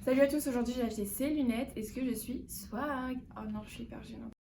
Salut à tous, aujourd'hui j'ai acheté ces lunettes. Est-ce que je suis swag? Oh non, je suis hyper gênante.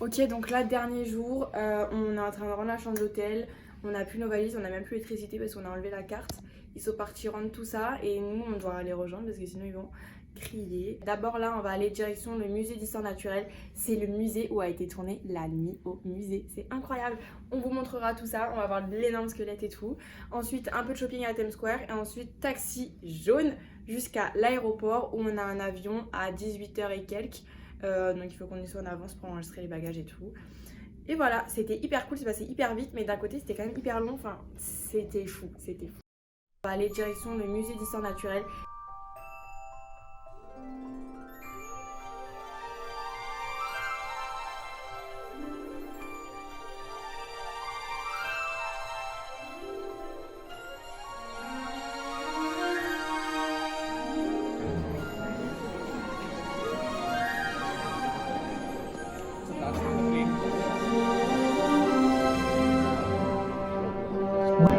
Ok, donc là, dernier jour, on est en train de rendre la chambre d'hôtel. On n'a plus nos valises, on n'a même plus l'électricité parce qu'on a enlevé la carte. Ils sont partis rendre tout ça et nous, on doit les rejoindre parce que sinon, ils vont crier. D'abord, là, on va aller direction le musée d'histoire naturelle. C'est le musée où a été tournée La Nuit au musée. C'est incroyable. On vous montrera tout ça. On va voir l'énorme squelette et tout. Ensuite, un peu de shopping à Times Square. Et ensuite, taxi jaune jusqu'à l'aéroport où on a un avion à 18h et quelques. Donc il faut qu'on y soit en avance pour enregistrer les bagages et tout. Et voilà, c'était hyper cool, c'est passé hyper vite, mais d'un côté c'était quand même hyper long, enfin c'était fou, c'était fou. On va aller direction le musée d'histoire naturelle.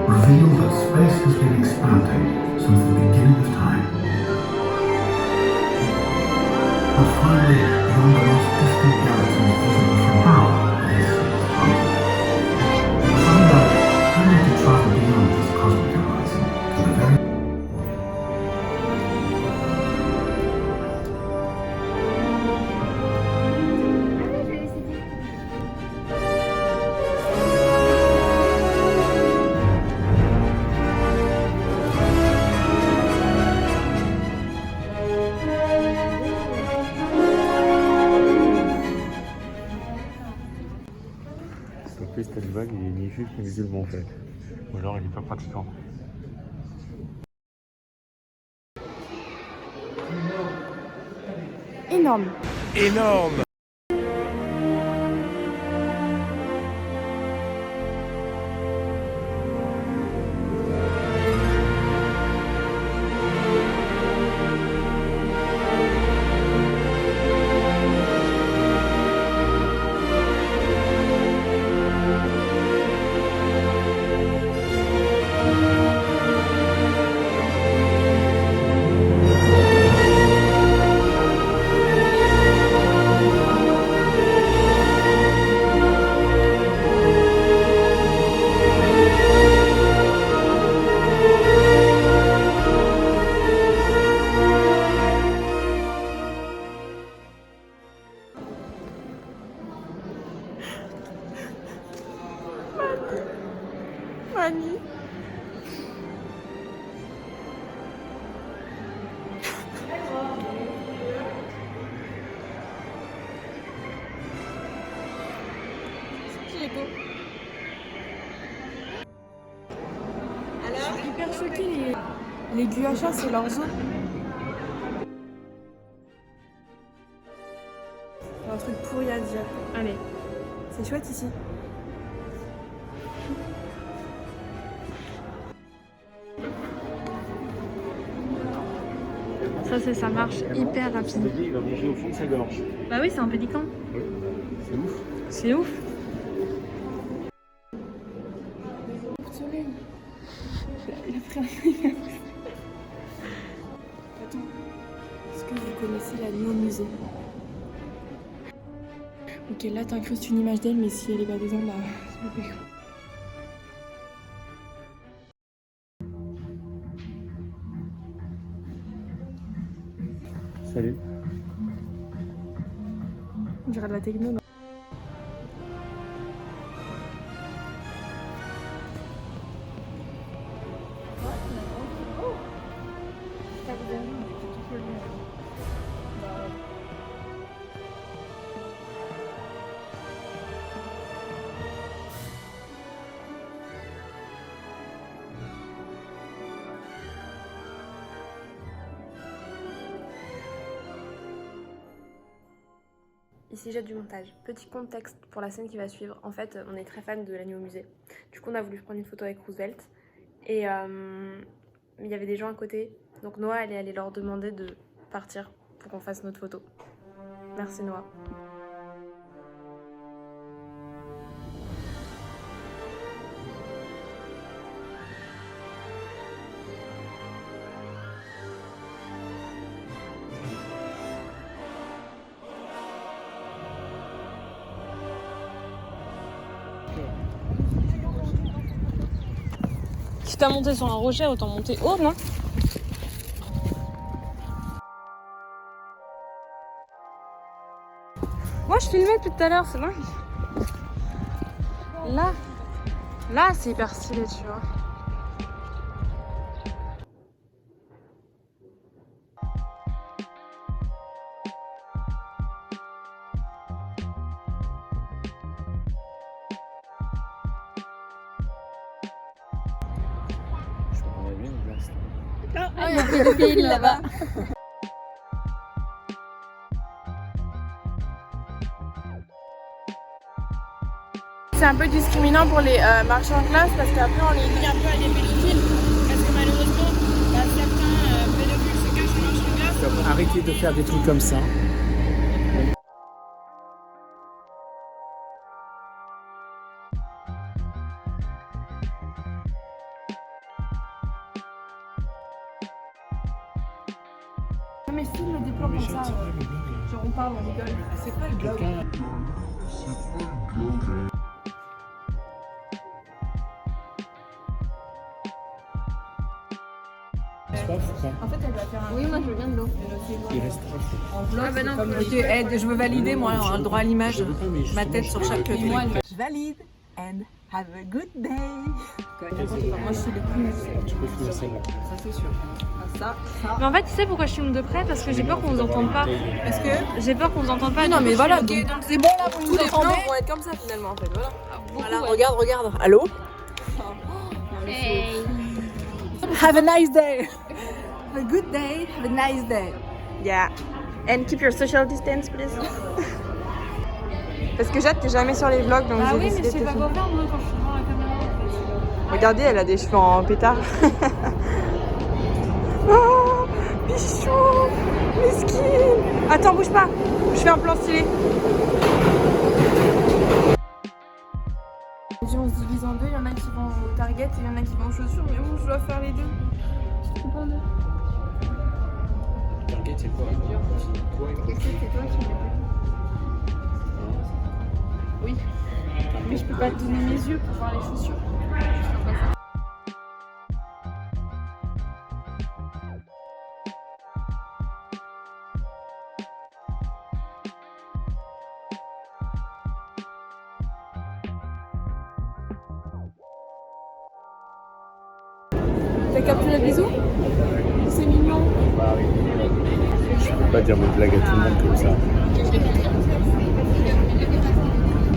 Reveal that space has been expanding since the beginning of time. But finally, beyond the most distant galaxies visible from our this find out we need to travel beyond this cosmic horizon to the very Donc lui, c'était le vague, il est ni juif ni musulman en fait. Ou alors il est pas pratiquant. Énorme. Énorme! Mani. J'ai beau. Alors, je suis hyper choquée, les guachas, c'est leur zone. J'ai un truc pourri à dire. Allez, c'est chouette ici. Ça marche hyper rapide. Il va manger au fond de sa gorge. Bah oui, c'est un pélican. Oui, c'est ouf. C'est ouf. Soleil. Il a pris un Attends, est-ce que vous connaissez La Nuit au musée? Ok, là t'incrustes une image d'elle, mais si elle est pas dedans, bah c'est pas possible. Salut. On dirait de la techno, non? Ici j'ai du montage. Petit contexte pour la scène qui va suivre. En fait, on est très fan de La Nuit au musée. Du coup, on a voulu prendre une photo avec Roosevelt. Et il y avait des gens à côté. Donc Noah, elle est allée leur demander de partir pour qu'on fasse notre photo. Merci Noah. Si t'as monté sur un rocher, autant monter haut, non? Moi je filmais depuis tout à l'heure, c'est dingue. Là c'est hyper stylé, tu vois. Ah, il y a un pédophile là-bas. C'est un peu discriminant pour les marchands en classe parce qu'après on les dit un peu à des pédophiles. Parce que malheureusement, certains pédophiles se cachent en marchant en classe. Arrêtez de faire des trucs comme ça. Non mais filme des plans comme ça. Genre on parle, on rigole. C'est pas le blog. En fait, elle va faire un. Oui, moi je veux bien de l'eau. Il reste Ah bah non, Ok, je veux valider, moi, le droit à l'image. Ma tête sur chaque truc. Je valide. And have a good day. Moi, je suis le plus. Tu peux finir celle-là. Ça, c'est sûr. Ça. Mais en fait, tu sais pourquoi je filme de près? Parce que j'ai peur qu'on nous entende pas. Est-ce que. J'ai peur qu'on nous entende pas. Non, mais voilà, donc c'est bon là, vous Tous nous les plans entendez. vont être comme ça finalement en fait. Voilà. Voilà, regarde. Allô? Hey. Have a nice day. Have a good day. Have a nice day. Yeah. And keep your social distance, please. Parce que Jade, t'es jamais sur les vlogs donc Ah j'ai oui, mais décidé je sais de te pas filmer. quoi faire moi quand je suis devant la caméra en fait. Regardez, elle a des cheveux en pétard. Oh, bichou, mesquine. Attends, bouge pas. Je fais un plan stylé. On se divise en deux. Il y en a qui vont au Target et il y en a qui vont aux chaussures. Mais bon, je dois faire les deux. Target, c'est quoi? Qu'est-ce que c'est toi qui m'as Oui. Mais je peux pas te donner mes yeux pour voir les chaussures. T'as capté le bisou? C'est mignon. Je peux pas dire mes blagues à tout le monde comme ça.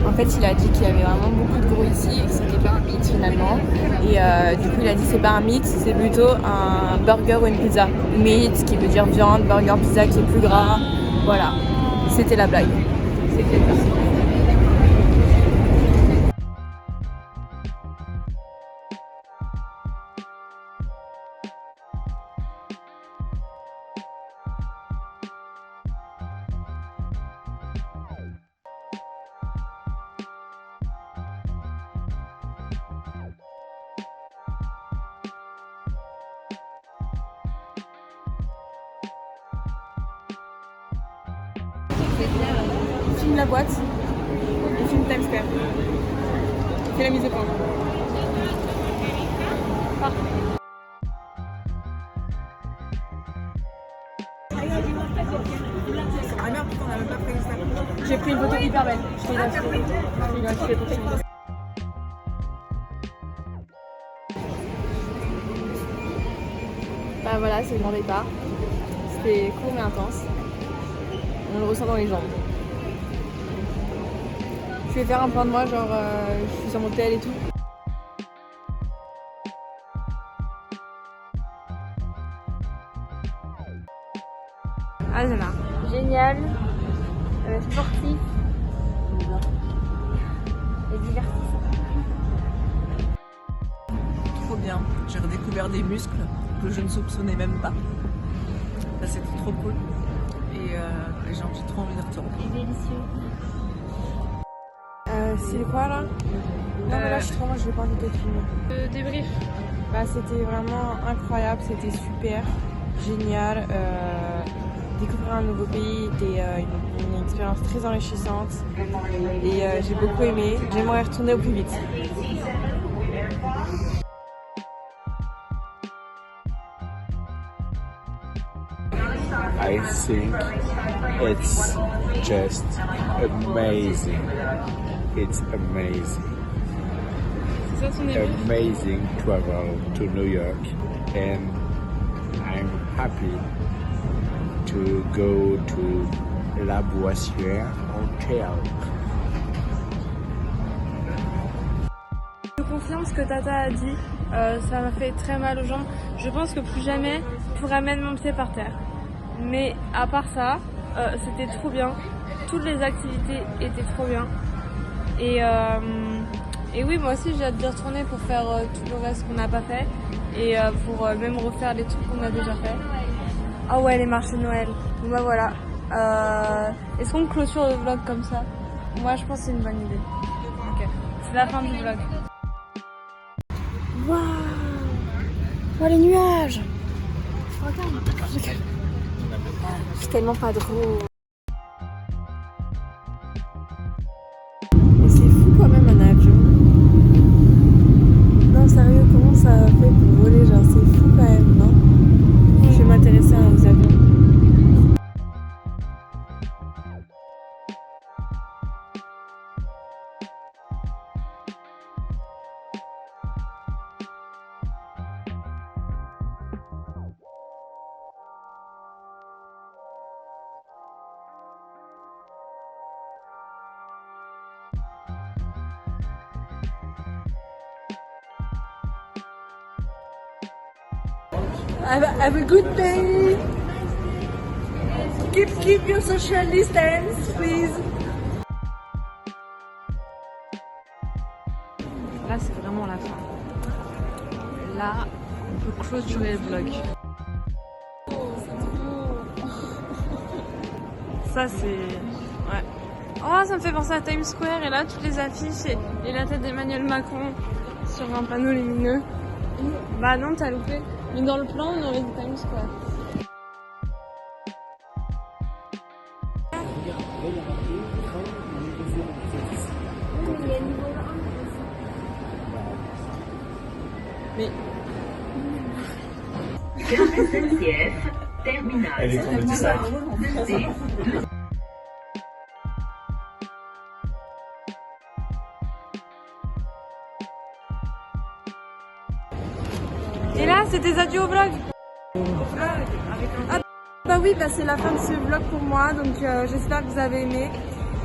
En fait, il a dit qu'il y avait vraiment beaucoup de gros ici et que c'était pas un mythe finalement. Et du coup, il a dit c'est pas un mythe, c'est plutôt un burger ou une pizza. Meat qui veut dire viande, burger, pizza qui est plus gras. Voilà, c'était la blague. C'était ça. On filme la boîte, on filme Times Square. On fait la mise au point. Ah merde, putain, on a même pas pris ça. J'ai pris une photo hyper belle. Je t'ai identifié. Bah voilà, c'est le grand départ. C'était court mais intense. On le ressent dans les jambes. Je vais faire un plan de moi, genre je suis sur mon tel et tout. Ah, c'est marrant. Génial. sportif et divertissant. Trop bien. J'ai redécouvert des muscles que je ne soupçonnais même pas. Ça c'était trop cool. Et j'ai trop envie de retourner. Et délicieux. C'est quoi là? Non mais là je suis trop loin, je vais pas envie de filmer. Débrief. Bah c'était vraiment incroyable, c'était super, génial. Découvrir un nouveau pays était une expérience très enrichissante et j'ai beaucoup aimé. J'aimerais retourner au plus vite. I think it's just amazing. It's amazing. C'est ça ton débrief? Amazing travel to New York, and I'm happy to go to La Boissière Hotel. Je confirme ce que Tata a dit, ça m'a fait très mal aux jambes. Je pense que plus jamais je pourrais mettre mon pied par terre. Mais à part ça, c'était trop bien. Toutes les activités étaient trop bien. Et oui, moi aussi j'ai hâte d'y retourner pour faire tout le reste qu'on n'a pas fait. Et pour même refaire les trucs qu'on a déjà fait. Ah ouais, les marchés de Noël. Bon bah voilà. Est-ce qu'on clôture le vlog comme ça? Moi je pense que c'est une bonne idée. Ok. C'est la fin du vlog. Waouh! Oh les nuages! Regarde! C'est tellement pas drôle. Mais c'est fou quand même un avion. Non sérieux, comment ça fait pour voler? Genre c'est fou quand même, non? Je vais m'intéresser aux avions. Have a good day. Keep your social distance, please. Là, c'est vraiment la fin. Là, on peut clôturer le vlog. Ça, c'est... Ouais. Oh, ça me fait penser à Times Square. Et là, toutes les affiches et la tête d'Emmanuel Macron sur un panneau lumineux. Bah non, t'as loupé. Mais dans le plan, on aurait dit Times Square. Mais... SNCF, terminal. Elle est tombée du sac. Et là, c'est des adieux au vlog. Ah bah oui, bah c'est la fin de ce vlog pour moi, donc j'espère que vous avez aimé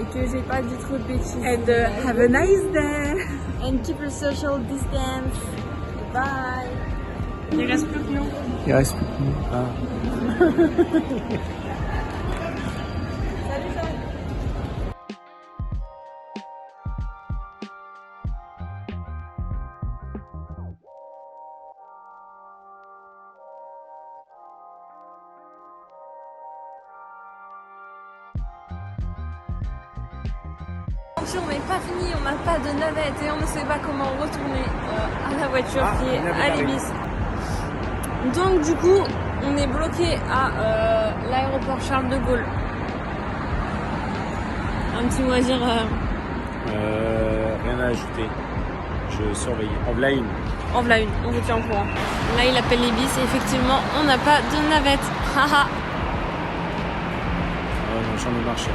et que j'ai pas dit trop de bêtises. And have a nice day. And keep your social distance. Bye. Il reste plus que nous. Il reste plus que nous. Ah. On n'est pas fini, on n'a pas de navette et on ne sait pas comment retourner à la voiture qui est à l'Ibis. Donc du coup, on est bloqué à l'aéroport Charles de Gaulle. Un petit mot à dire Rien à ajouter. Je surveille. En voilà une. en voilà une, on vous tient au courant. Là il appelle l'Ibis et effectivement on n'a pas de navette. Haha. J'en ai marché.